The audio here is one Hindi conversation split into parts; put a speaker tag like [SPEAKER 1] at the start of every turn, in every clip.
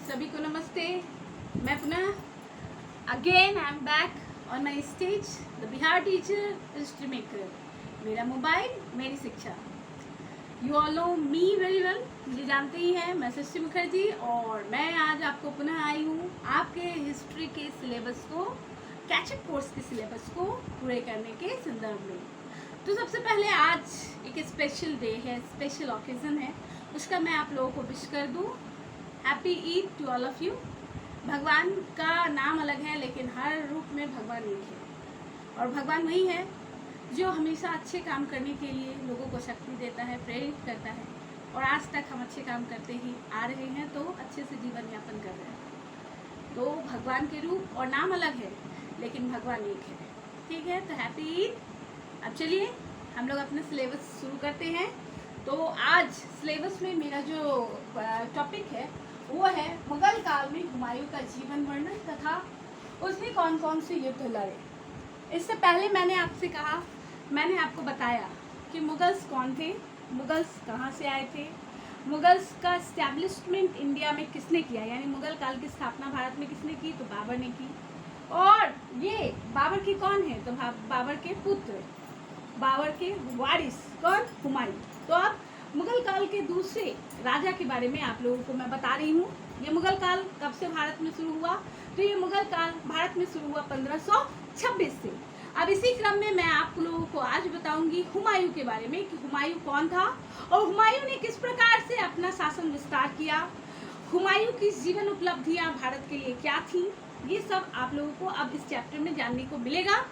[SPEAKER 1] सभी को नमस्ते। मैं पुनः again I am back on my stage, the Bihar teacher history maker. मेरा मोबाइल मेरी शिक्षा। You all know me very well, मुझे जानते ही हैं, मैं शशि मुखर्जी। और मैं आज आपको पुनः आई हूँ आपके हिस्ट्री के सिलेबस को, कैचअप कोर्स के सिलेबस को पूरे करने के संदर्भ में। तो सबसे पहले आज एक स्पेशल डे है, स्पेशल ओकेज़न है, उसका मैं आप लोगों को विश कर दूँ। Happy Eid to all of you. भगवान का नाम अलग है लेकिन हर रूप में भगवान एक है, और भगवान वही है जो हमेशा अच्छे काम करने के लिए लोगों को शक्ति देता है, प्रेरित करता है। और आज तक हम अच्छे काम करते ही आ रहे हैं, तो अच्छे से जीवन यापन कर रहे हैं। तो भगवान के रूप और नाम अलग है लेकिन भगवान एक है। ठीक है, तो हैप्पी ईद। अब चलिए हम लोग अपना सिलेबस शुरू करते हैं। तो आज सिलेबस में मेरा जो टॉपिक है वो है मुगल काल में हुमायूं का जीवन वर्णन तथा उसने कौन कौन से युद्ध लड़े। इससे पहले मैंने आपको बताया कि मुगल्स कौन थे, मुगल्स कहाँ से आए थे, मुगल्स का इस्टेब्लिशमेंट इंडिया में किसने किया, यानी मुगल काल की स्थापना भारत में किसने की, तो बाबर ने की। और ये बाबर की कौन है, तो बाबर के पुत्र, बाबर के वारिस कौन, हुमायूं। तो अब मुगल काल के दूसरे राजा के बारे में आप लोगों को मैं बता रही हूँ। ये मुगल काल कब से भारत में शुरू हुआ, तो ये मुगल काल भारत में शुरू हुआ 1526 से। अब इसी क्रम में मैं आप लोगों को आज बताऊंगी हुमायूं के बारे में कि हुमायूं कौन था और हुमायूं ने किस प्रकार से अपना शासन विस्तार किया, हुमायूं की जीवन उपलब्धियां भारत के लिए क्या थी। ये सब आप लोगों को अब इस चैप्टर में जानने को मिलेगा।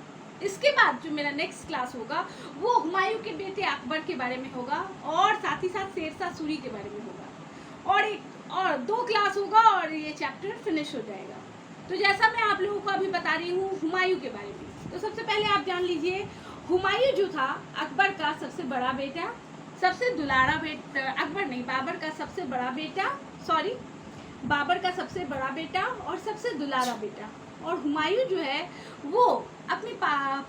[SPEAKER 1] इसके बाद जो मेरा नेक्स्ट क्लास होगा वो हुमायूं के बेटे अकबर के बारे में होगा, और साथ ही साथ शेरशाह सूरी के बारे में होगा, और 2 क्लास होगा और ये चैप्टर फिनिश हो जाएगा। तो जैसा मैं आप लोगों को अभी बता रही हूँ हुमायूं के बारे में, तो सबसे पहले आप जान लीजिए हुमायूं जो था अकबर का सबसे बड़ा बेटा, सबसे दुलारा बेटा, अकबर नहीं, बाबर का सबसे बड़ा बेटा, बाबर का सबसे बड़ा बेटा और सबसे दुलारा बेटा। और हुमायूं जो है वो अपने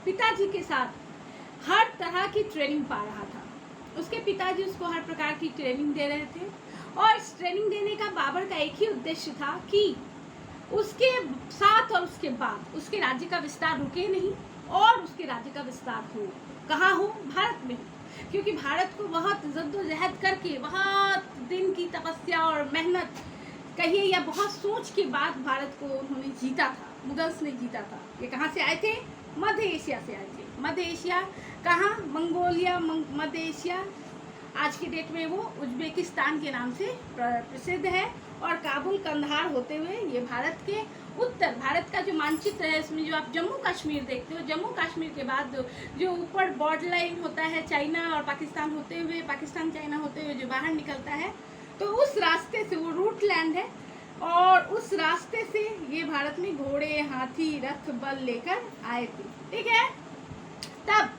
[SPEAKER 1] पिताजी के साथ हर तरह की ट्रेनिंग पा रहा था। उसके पिताजी उसको हर प्रकार की ट्रेनिंग दे रहे थे, और इस ट्रेनिंग देने का बाबर का एक ही उद्देश्य था कि उसके साथ और उसके बाद उसके राज्य का विस्तार रुके नहीं, और उसके राज्य का विस्तार हो, कहाँ हो, भारत में हो। क्योंकि भारत को बहुत जद्दोजहद करके, बहुत दिन की तपस्या और मेहनत कहिए या बहुत सोच के बाद भारत को उन्होंने जीता था, मुगल्स ने जीता था। ये कहाँ से आए थे, मध्य एशिया से आए थे। मध्य एशिया कहाँ, मंगोलिया, मध्य एशिया, आज की डेट में वो उज्बेकिस्तान के नाम से प्रसिद्ध है। और काबुल, कंधार होते हुए ये भारत के उत्तर, भारत का जो मानचित्र है इसमें जो आप जम्मू कश्मीर देखते हो, जम्मू कश्मीर के बाद जो ऊपर बॉर्डर लाइन होता है चाइना और पाकिस्तान होते हुए, पाकिस्तान चाइना होते हुए जो बाहर निकलता है, तो उस रास्ते से वो रूट लैंड है, और उस रास्ते से ये भारत में घोड़े, हाथी, रथ, बल लेकर आए थे। ठीक है, तब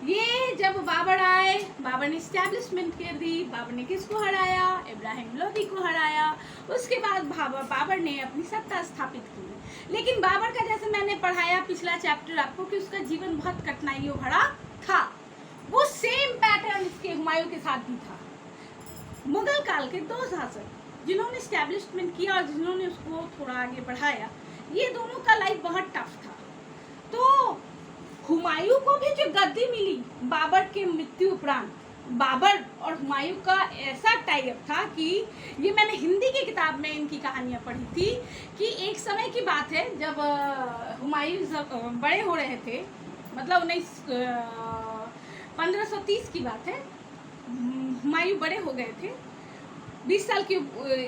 [SPEAKER 1] ये जब बाबर आए, बाबर ने इस्टेब्लिशमेंट कर दी। बाबर ने किसको हराया, इब्राहिम लोदी को हराया। उसके बाद बाबर ने अपनी सत्ता स्थापित की। लेकिन बाबर का, जैसे मैंने पढ़ाया पिछला चैप्टर आपको, कि उसका जीवन बहुत कठिनाइयों भरा था, वो सेम पैटर्न इसके हुमायूं के साथ भी था। मुगल काल के 2 शासक जिन्होंने इस्टेब्लिशमेंट किया और जिन्होंने उसको थोड़ा आगे बढ़ाया, ये दोनों का लाइफ बहुत टफ था। तो हुमायूं को भी जो गद्दी मिली बाबर के मृत्यु उपरांत, बाबर और हुमायूं का ऐसा टाई अप था कि ये मैंने हिंदी की किताब में इनकी कहानियाँ पढ़ी थी कि एक समय की बात है जब हुमायूं जब बड़े हो रहे थे, मतलब 1530 की बात है, हुमायूं बड़े हो गए थे, 20 साल की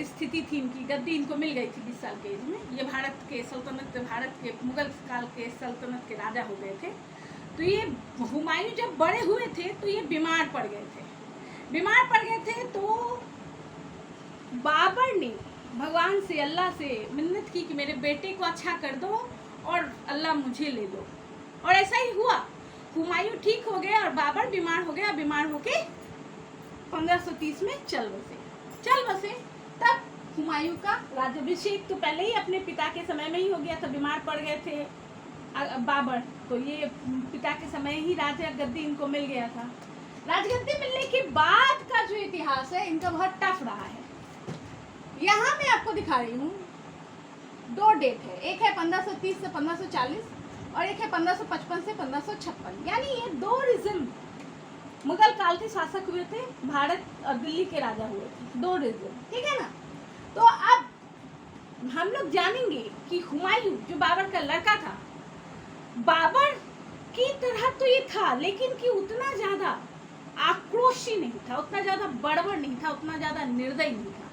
[SPEAKER 1] स्थिति थी इनकी, गद्दी इनको मिल गई थी 20 साल के एज में। ये भारत के मुगल काल के सल्तनत के राजा हो गए थे। तो ये हुमायूं जब बड़े हुए थे तो ये बीमार पड़ गए थे। तो बाबर ने भगवान से, अल्लाह से मिन्नत की कि मेरे बेटे को अच्छा कर दो और अल्लाह मुझे ले लो। और ऐसा ही हुआ, हुमायूं ठीक हो गए और बाबर बीमार हो गया। बीमार होके 1530 में चल बसे। तब हुमायूं का राज्याभिषेक तो पहले ही अपने पिता के समय में ही हो गया था, बीमार पड़ गए थे बाबर, तो ये पिता के समय ही राजा गद्दी इनको मिल गया था। राजगद्दी मिलने के बाद का जो इतिहास है इनका बहुत टफ रहा है। यहाँ मैं आपको आपको दिखा रही हूँ, 2 डेट है, एक है 1530 से 1540 और एक है 1555 से 1556। यानी ये 2 रिजिम मुगल काल के शासक हुए थे, भारत और दिल्ली के राजा हुए थे, 2 रिजिम, ठीक है ना। तो अब हम लोग जानेंगे कि हुमायूं जो बाबर का लड़का था, बाबर की तरह तो ये था, लेकिन कि उतना ज्यादा आक्रोशी नहीं था, उतना ज्यादा बड़बड़ नहीं था, उतना ज्यादा निर्दयी नहीं था।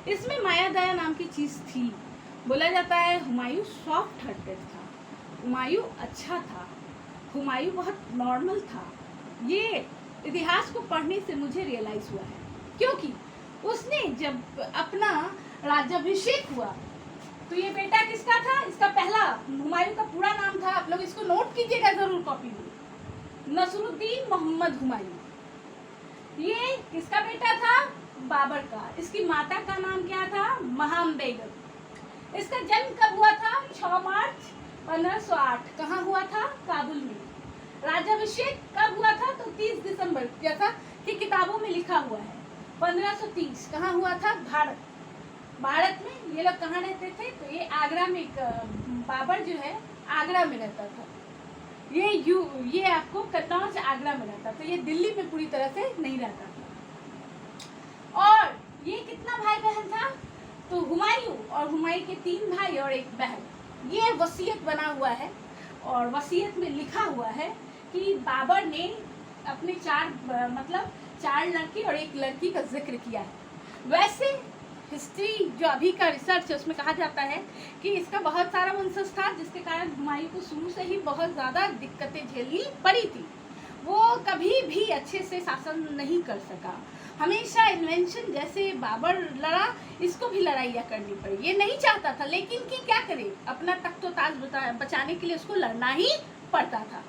[SPEAKER 1] इसमें माया दया नाम की चीज थी। बोला जाता है हुमायूं सॉफ्ट हार्टेड था, हुमायूं अच्छा था, हुमायूं बहुत नॉर्मल था। ये इतिहास को पढ़ने से मुझे रियलाइज हुआ है, क्योंकि उसने जब अपना राज्याभिषेक हुआ तो ये बेटा किसका था, इसका पहला, हुमायूं का पूरा नाम था, आप लोग इसको नोट कीजिएगा जरूर कॉपी में, नसरुद्दीन मोहम्मद हुमायूं। ये किसका बेटा था, बाबर का। इसकी माता का नाम क्या था, महाम बेगम। इसका जन्म कब हुआ था, 6 मार्च 1508। कहाँ हुआ था, काबुल में। राज्याभिषेक कब हुआ था, तो 30 दिसंबर, जैसा कि किताबों में लिखा हुआ है, 1530। कहाँ हुआ था, भारत में। ये लोग कहाँ रहते थे, तो ये आगरा में, बाबर जो है आगरा में रहता था। ये आपको कन्नौज आगरा में रहता था, ये दिल्ली में पूरी तरह से नहीं रहता था। और ये कितना भाई बहन था, तो हुमायूं और हुमायूं के 3 भाई और 1 बहन। ये वसीयत बना हुआ है और वसीयत में लिखा हुआ है कि बाबर ने अपने 4 लड़के और 1 लड़की का जिक्र किया है। वैसे हिस्ट्री जो अभी का रिसर्च है उसमें कहा जाता है कि इसका बहुत सारा वंशज था, जिसके कारण हुमायूं को शुरू से ही बहुत ज़्यादा दिक्कतें झेलनी पड़ी थी। वो कभी भी अच्छे से शासन नहीं कर सका, हमेशा इन्वेंशन, जैसे बाबर लड़ा, इसको भी लड़ाइयाँ करनी पड़ी। ये नहीं चाहता था, लेकिन कि क्या करे, अपना तख्त व ताज बचाने के लिए उसको लड़ना ही पड़ता था।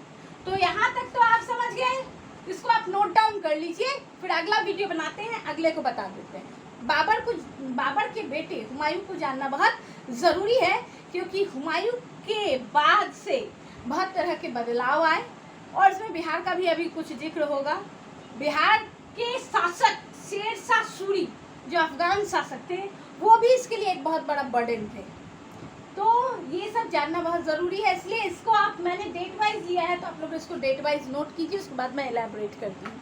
[SPEAKER 1] तो यहाँ तक तो आप समझ गए, इसको आप नोट डाउन कर लीजिए, फिर अगला वीडियो बनाते हैं, अगले को बता देते हैं। बाबर के बेटे हुमायूं को जानना बहुत ज़रूरी है, क्योंकि हुमायूं के बाद से बहुत तरह के बदलाव आए, और इसमें बिहार का भी अभी कुछ जिक्र होगा। बिहार के शासक शेरशाह सूरी जो अफगान शासक थे, वो भी इसके लिए एक बहुत बड़ा बर्डन थे। तो ये सब जानना बहुत ज़रूरी है, इसलिए इसको मैंने डेट वाइज लिया है, तो आप लोग इसको डेट वाइज नोट कीजिए, उसके बाद मैं एलैबोरेट करती हूँ।